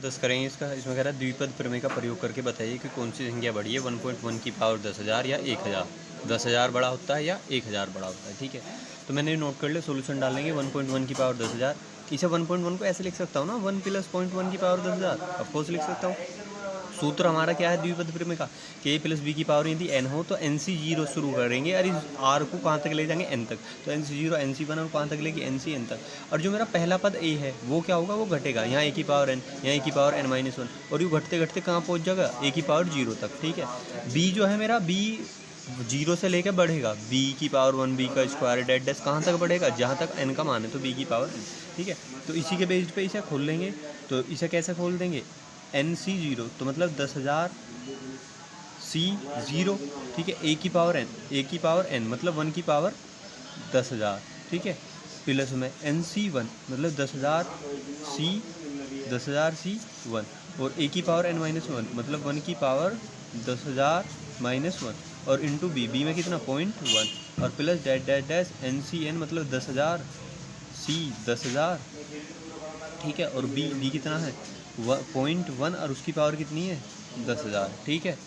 10 करेंगे इसका। इसमें कह रहा है द्विपद प्रमेय का प्रयोग करके बताइए कि कौन सी संख्या बड़ी है, 1.1 की पावर 10,000 या 1,000। 10,000 बड़ा होता है या 1,000 बड़ा होता है, ठीक है। तो मैंने नोट कर लिया, सोल्यूशन डालेंगे 1.1 की पावर 10,000। इसे 1.1 को ऐसे लिख सकता हूँ ना, 1 + 0.1 की पावर 10,000, ऑफकोर्स लिख सकता हूँ। सूत्र हमारा क्या है द्विपद प्रमेय का, कि a + b की पावर यदि n हो तो nc 0 शुरू करेंगे और इस r को कहाँ तक ले जाएंगे, n तक। तो nc 0 nc 1 और कहाँ तक लेगी, nc n तक। और जो मेरा पहला पद a है वो क्या होगा, वो घटेगा, यहाँ a की पावर n, यहाँ a की पावर n-1, और ये घटते घटते कहाँ पहुँच जाएगा, a की पावर 0 तक, ठीक है। b जो है मेरा, b 0 से लेकर बढ़ेगा, b की पावर 1, b का स्क्वायर डैश डैश कहाँ तक बढ़ेगा, जहाँ तक n का मान है, तो b की पावर n, ठीक है। तो इसी के बेस पे इसे खोल लेंगे। तो इसे कैसे खोल देंगे, nc 0 तो मतलब 10,000 c 0, ठीक है। a की पावर n मतलब 1 की पावर 10,000, ठीक है। प्लस में nc 1 मतलब 10,000 c 1, और a की पावर n-1 मतलब 1 की पावर 10,000 -1, और इंटू b में कितना 0.1, और plus dash dash dash nc n मतलब 10,000 c 10,000, ठीक है। और b कितना है 0.1, और उसकी पावर कितनी है 10,000, ठीक है।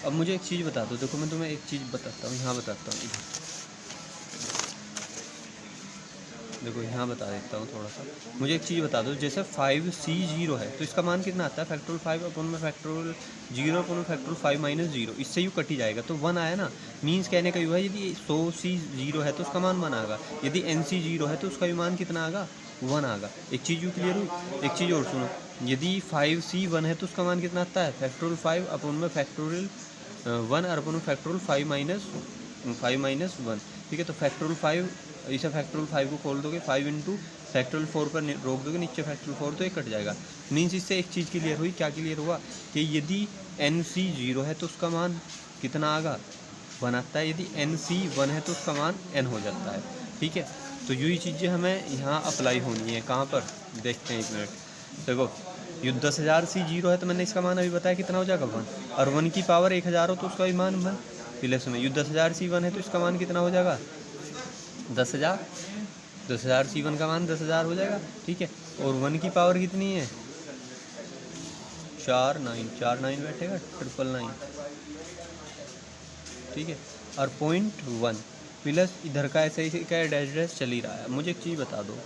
अब मुझे एक चीज़ बता दो, देखो मैं तुम्हें एक चीज़ बताता हूँ, यहाँ बताता हूँ, देखो यहाँ बता देता हूँ थोड़ा सा। मुझे एक चीज़ बता दो, जैसे 5c 0 है तो इसका मान कितना आता है, फैक्टोरियल 5 अपन में फैक्टोरियल 0 अपन में फैक्टोरियल 5 - 0, इससे यू कट ही जाएगा तो 1 आया ना। मीन्स कहने का यू है, यदि 100c 0 है तो उसका मान 1 आएगा, यदि nc 0 है तो उसका भी मान कितना आएगा, 1 आएगा। एक चीज़ यू क्लियर हुई। एक चीज़ और सुनो, यदि 5c 1 है तो उसका मान कितना आता है, फैक्टोरियल 5 अपन में फैक्टोरियल 1 और अपन में फैक्टोरियल 5 - 1, ठीक है। तो फैक्टोरियल 5, इसे फैक्टोरियल 5 को खोल दोगे, 5 इंटू फैक्टोरियल 4 पर रोक दोगे, नीचे फैक्टोरियल 4, तो ये कट जाएगा। मीन्स इससे एक चीज़ क्लियर हुई, क्या क्लियर हुआ, कि यदि nc 0 है तो उसका मान कितना आएगा, 1 आता है, यदि nc 1 है तो उसका मान n हो जाता है, ठीक है। तो यही चीज़ें हमें यहाँ अप्लाई होनी है, कहाँ पर देखते हैं, 1 मिनट। देखो ये 10,000 c 0 है तो मैंने इसका मान अभी बताया कितना हो जाएगा 1, और 1 की पावर 1,000 हो तो उसका भी मान 1, प्लस में ये 10,000 c 1 है तो इसका मान कितना हो जाएगा 10,000, 10,000 c 1 का मान 10,000 हो जाएगा, ठीक है। और 1 की पावर कितनी है 4 9 बैठेगा 999, ठीक है। और 0.1 प्लस इधर का ऐसे ही क्या डैश डैश चल ही रहा है। मुझे एक चीज़ बता दो,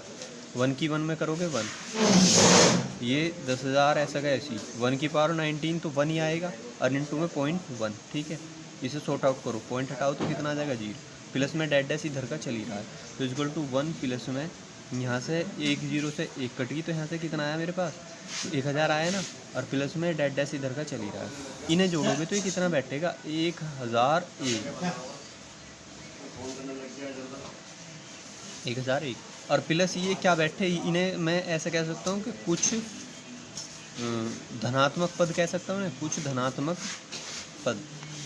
1 की 1 में करोगे 1, ये 10,000 ऐसा का ऐसी, 1 की पावर 19 तो 1 ही आएगा, और इंटू में 0.1, ठीक है। इसे सॉर्ट आउट करो, पॉइंट हटाओ तो कितना आ जाएगा 0, प्लस में डैश डैश इधर का चल ही रहा है, तो इक्वल टू 1, प्लस में यहाँ से 1 0 से 1 कट गई, तो यहाँ से कितना आया मेरे पास 1,000 आया ना, और प्लस में डैश डैश इधर का चल ही रहा है। इन्हें जोड़ोगे तो ये कितना बैठेगा 1,001, और प्लस ये क्या बैठे, इन्हें मैं ऐसा कह सकता हूँ कि कुछ धनात्मक पद कह सकता हूँ ना, कुछ धनात्मक पद।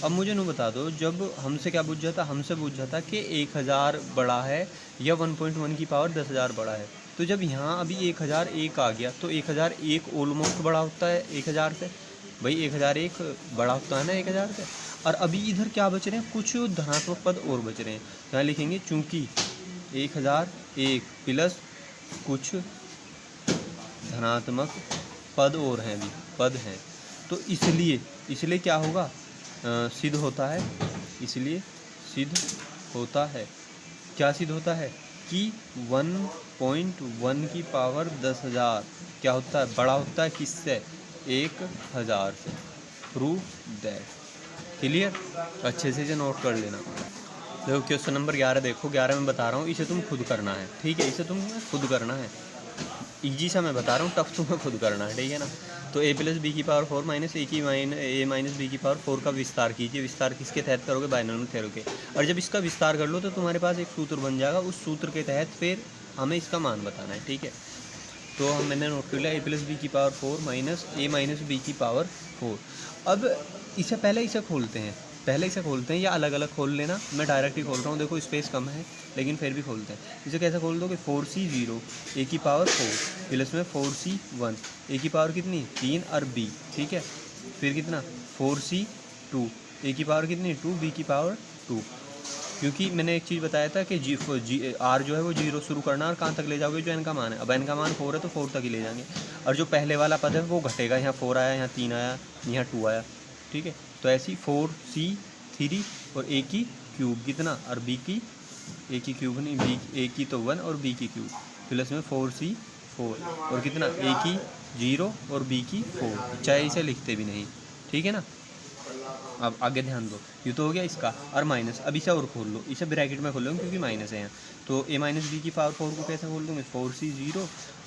अब मुझे नहीं बता दो, जब हमसे क्या पूछ जाता, हमसे पूछ जाता कि 1,000 बड़ा है या 1.1 की पावर 10,000 बड़ा है, तो जब यहाँ अभी 1,001 आ गया तो 1,001 ऑलमोस्ट बड़ा होता है 1,000 से, भाई 1,001 बड़ा होता है ना 1,000 से। और अभी इधर क्या बच रहे हैं, कुछ धनात्मक पद और बच रहे हैं, यहाँ लिखेंगे चूँकि 1,001 प्लस कुछ धनात्मक पद और हैं, भी पद हैं, तो इसलिए क्या होगा, सिद्ध होता है, इसलिए सिद्ध होता है, क्या सिद्ध होता है कि 1.1 की पावर 10,000 क्या होता है, बड़ा होता है किससे, 1,000 से। Proof that. क्लियर, अच्छे से इसे नोट कर लेना। देखो क्वेश्चन नंबर 11 देखो, 11 में बता रहा हूँ, इसे तुम खुद करना है, ठीक है, इसे तुम खुद करना है। ईजी सा मैं बता रहा हूँ, टफ तुम्हें खुद करना है, ठीक है ना। तो a + b की पावर 4 माइनस a - b की पावर 4 का विस्तार कीजिए। विस्तार किसके तहत करोगे, बाइनोमियल थ्योरम के। और जब इसका विस्तार कर लो तो तुम्हारे पास एक सूत्र बन जाएगा, उस सूत्र के तहत फिर हमें इसका मान बताना है, ठीक है। तो मैंने नोट कर लिया, a + b की पावर 4 माइनस a - b की पावर 4। अब इसे पहले इसे खोलते हैं, या अलग अलग खोल लेना, मैं डायरेक्ट ही खोल रहा हूँ, देखो स्पेस कम है लेकिन फिर भी खोलते हैं। इसे कैसे खोल दोगे, 4c 0 a की पावर 4 प्लस में 4c 1 a की पावर कितनी 3 और b, ठीक है। फिर कितना 4c 2 a की पावर कितनी 2 b की पावर 2, क्योंकि मैंने एक चीज़ बताया था कि आर जो है वो 0 शुरू करना और कहाँ तक ले जाओगे जो n का मान है। अब n का मान 4 है तो 4 तक ही ले जाएंगे, और जो पहले वाला पद है वो घटेगा, यहाँ 4 आया, यहाँ 3 आया, यहाँ 2 आया, ठीक है। तो ऐसी 4c3 और a की क्यूब कितना, और b की a की क्यूब नहीं, b a की तो 1 और b की क्यूब, प्लस में 4c4 और कितना a की 0 और b की 4, चाहे इसे लिखते भी नहीं, ठीक है ना। अब आगे ध्यान दो, ये तो हो गया इसका, और माइनस, अब इसे और खोल लो, इसे ब्रैकेट में खोल लो क्योंकि माइनस है यहाँ, तो a माइनस बी की पावर 4 को कैसे खोल दूँगे, 4c0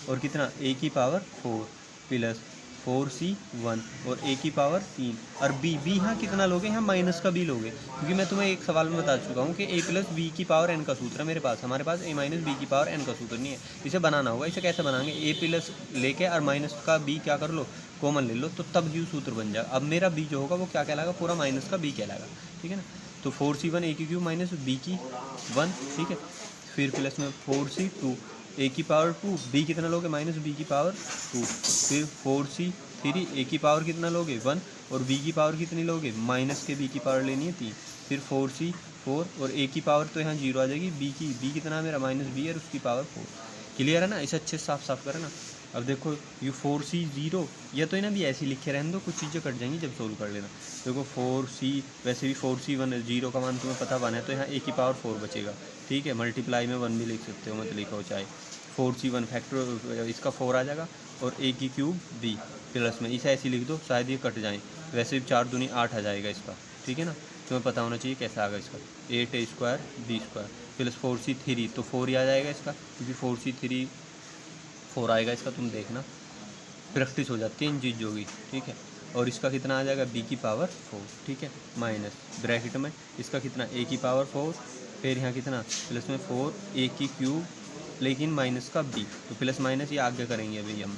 और कितना a की पावर 4 प्लस 4c1 और a की पावर 3, और b यहाँ कितना लोगे, यहाँ माइनस का b लोगे, क्योंकि मैं तुम्हें एक सवाल में बता चुका हूँ कि a प्लस बी की पावर n का सूत्र है मेरे पास, हमारे पास a माइनस बी की पावर n का सूत्र नहीं है, इसे बनाना होगा। इसे कैसे बनाएंगे, a प्लस लेके और माइनस का b क्या कर लो, कॉमन ले लो, तो तब यू सूत्र बन जाएगा। अब मेरा b जो होगा वो क्या कहलाएगा, पूरा माइनस का b कहलाएगा, ठीक है ना। तो 4c1 a की क्यूब माइनस b की 1, ठीक है, फिर प्लस में 4c2 a की पावर 2, b कितना लोगे, माइनस b की पावर 2, फिर 4c3 a की पावर कितना लोगे 1 और b की पावर कितनी लोगे, माइनस के b की पावर लेनी है 3, फिर 4c4 और a की पावर तो यहाँ 0 आ जाएगी, b कितना मेरा माइनस b और उसकी पावर 4। क्लियर है ना, इसे अच्छे से साफ साफ करें ना। अब देखो ये 4c0, या तो इन्हें भी ऐसे ही लिखे रहने दो, कुछ चीज़ें कट जाएंगी जब सोल्व कर लेना। देखो 4c, वैसे भी 4c1 0 का मान तुम्हें पता बना है, तो यहाँ a की पावर 4 बचेगा, ठीक है, मल्टीप्लाई में 1 भी लिख सकते हो, मत लिखो चाहे, 4c1 फैक्टर इसका 4 आ जाएगा, और a की क्यूब b प्लस में इसे ऐसे लिख दो, शायद ये कट जाए, वैसे भी 4 दूनी 8 आ जाएगा इसका, ठीक है ना, तुम्हें पता होना चाहिए कैसा आएगा इसका, 8a square b square plus 4c3, तो 4 ही आ जाएगा इसका, क्योंकि 4c3 4 आएगा इसका, तुम देखना प्रैक्टिस हो जाती है इन चीज़ों की, ठीक है। और इसका कितना आ जाएगा, b की पावर 4, ठीक है, माइनस ब्रैकेट में इसका कितना, a की पावर 4, फिर यहाँ कितना प्लस में 4a की क्यूब, लेकिन माइनस का b, तो प्लस माइनस ये आगे करेंगे अभी हम,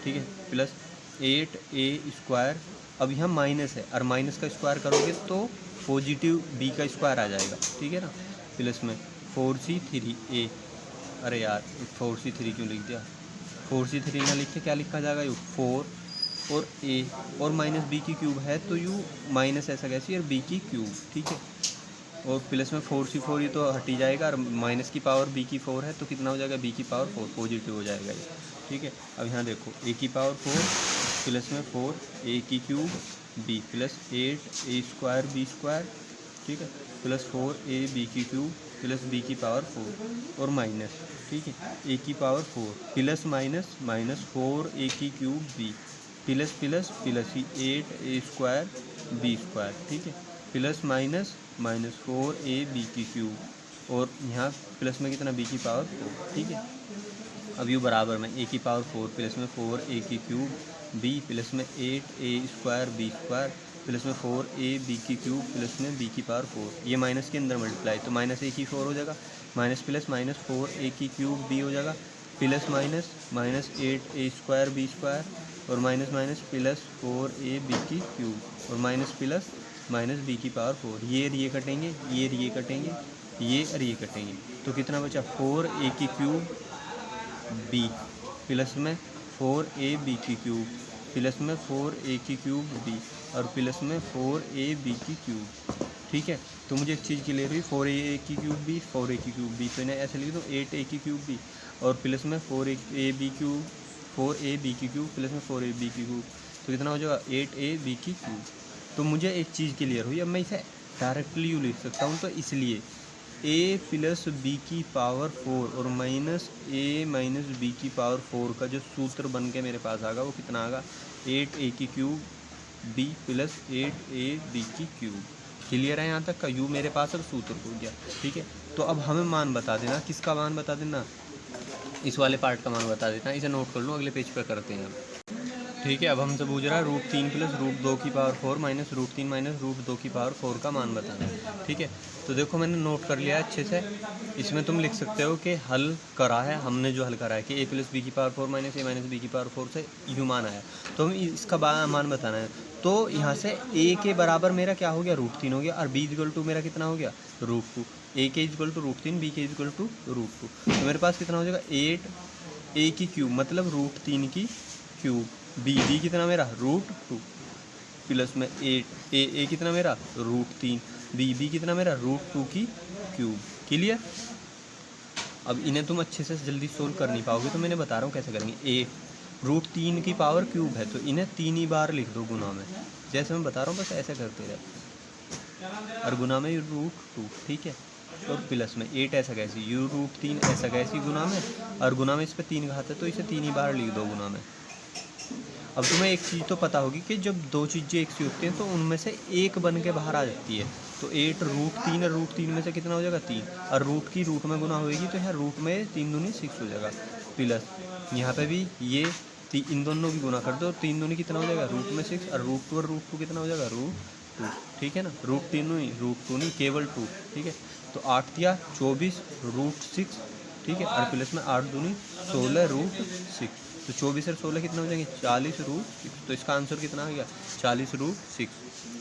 ठीक है, प्लस 8a स्क्वायर, अब यहाँ माइनस है और माइनस का स्क्वायर करोगे तो पॉजिटिव b का स्क्वायर आ जाएगा, ठीक है ना, प्लस में 4c3a, अरे यार 4c3 क्यों लिख दिया, 4c3 ना लिख के क्या लिखा जाएगा, यू 4 और a और माइनस b की क्यूब है, तो यू माइनस ऐसा कैसे, और b की क्यूब, ठीक है, और प्लस में 4c4 ये तो हट ही जाएगा, और माइनस की पावर b की 4 है, तो कितना हो जाएगा, b की पावर 4 पॉजिटिव हो जाएगा ये, ठीक है। अब यहाँ देखो a की पावर 4 प्लस में 4a की cube b plus 8a square b square, ठीक है, प्लस 4ab की क्यूब प्लस b की पावर 4 और माइनस, ठीक है, a की power 4 plus minus minus 4a की cube b plus plus plus ही 8a स्क्वायर b स्क्वायर, ठीक है, प्लस माइनस माइनस 4ab की क्यूब और यहाँ प्लस में कितना b की पावर 4, ठीक है। अब यू बराबर में a की पावर 4 प्लस में 4a की क्यूब b प्लस में 8a square b square plus में 4ab की क्यूब प्लस में b की पावर 4, ये माइनस के अंदर मल्टीप्लाई, तो माइनस a की 4 हो जाएगा, माइनस प्लस माइनस 4a की क्यूब b हो जाएगा, plus minus minus 8a square b square और माइनस माइनस प्लस 4ab की क्यूब और माइनस प्लस माइनस b की पावर 4, ये कटेंगे, ये कटेंगे, ये और ये कटेंगे, तो कितना बचा 4a की क्यूब b प्लस में 4ab की क्यूब प्लस में 4a की क्यूब b और प्लस में 4ab की क्यूब, ठीक है। तो मुझे एक चीज़ क्लियर हुई, 4a की क्यूब b 4a की क्यूब b, तो इन्हें ऐसे लिख दो 8a की क्यूब b और प्लस में 4ab की क्यूब प्लस में 4ab की क्यूब, तो कितना हो जाएगा 8ab की क्यूब। तो मुझे एक चीज़ क्लियर हुई, अब मैं इसे डायरेक्टली यू लिख सकता हूँ, तो इसलिए a प्लस बी की पावर 4 और माइनस a माइनस बी की पावर 4 का जो सूत्र बन के मेरे पास आएगा वो कितना आएगा 8a की क्यूब b प्लस 8ab की क्यूब। क्लियर है यहाँ तक का, u मेरे पास अब सूत्र हो गया, ठीक है। तो अब हमें मान बता देना, किसका मान बता देना, इस वाले पार्ट का मान बता देना, इसे नोट कर लो, अगले पेज पर करते हैं अब, ठीक है। अब हमसे पूछ रहा है √3 प्लस √2 की पावर 4 माइनस √3 माइनस √2 की पावर 4 का मान बताना है, ठीक है। तो देखो मैंने नोट कर लिया है अच्छे से, इसमें तुम लिख सकते हो कि हल करा है हमने, जो हल करा है कि a प्लस बी की power 4 minus a minus B की पावर 4 से यू मान आया, तो हमें इसका मान बताना है। तो यहाँ से a के बराबर मेरा क्या हो गया √3 हो गया और b इक्वल टू मेरा कितना हो गया √2, a के इक्वल टू √3 b के इक्वल टू √2, तो मेरे पास कितना हो जाएगा 8a की क्यूब मतलब √3 की क्यूब b कितना मेरा √2 प्लस में 8 a कितना मेरा √3 बी कितना मेरा √2 की क्यूब। क्लियर। अब इन्हें तुम अच्छे से जल्दी सोल्व कर नहीं पाओगे तो मैंने बता रहा हूँ कैसे करेंगे। ए √3 की पावर क्यूब है तो इन्हें 3 ही बार लिख दो गुना में, जैसे मैं बता रहा हूँ बस ऐसे करते रहे, और गुना में √2, ठीक है। और प्लस में 8 ऐसा कैसे, u√3 ऐसा कैसी गुना में, और गुना में इस पर 3 घात है तो इसे 3 ही बार लिख दो गुना में। अब तुम्हें एक चीज़ तो पता होगी कि जब दो चीज़ें एक सी होती हैं तो उनमें से एक बन के बाहर आ जाती है। तो 8 √3 और √3 में से कितना हो जाएगा 3, और रूट की रूट में गुना होएगी तो यहाँ रूट में 3 दूनी 6 हो जाएगा। प्लस यहाँ पे भी ये इन दोनों की गुना कर दो, 3 दूनी कितना हो जाएगा रूट में 6, और √2 कितना हो जाएगा √2, ठीक है ना। √3 नहीं केवल 2, ठीक है। तो 8 या 24 √6, ठीक है, और प्लस में 8 दूनी 16 √6, तो 24 और 16 कितना हो जाएंगे 40 √6, तो इसका आंसर कितना आ गया 40 √6।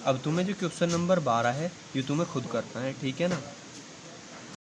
अब तुम्हें जो क्वेश्चन नंबर 12 है ये तुम्हें खुद करना है, ठीक है ना।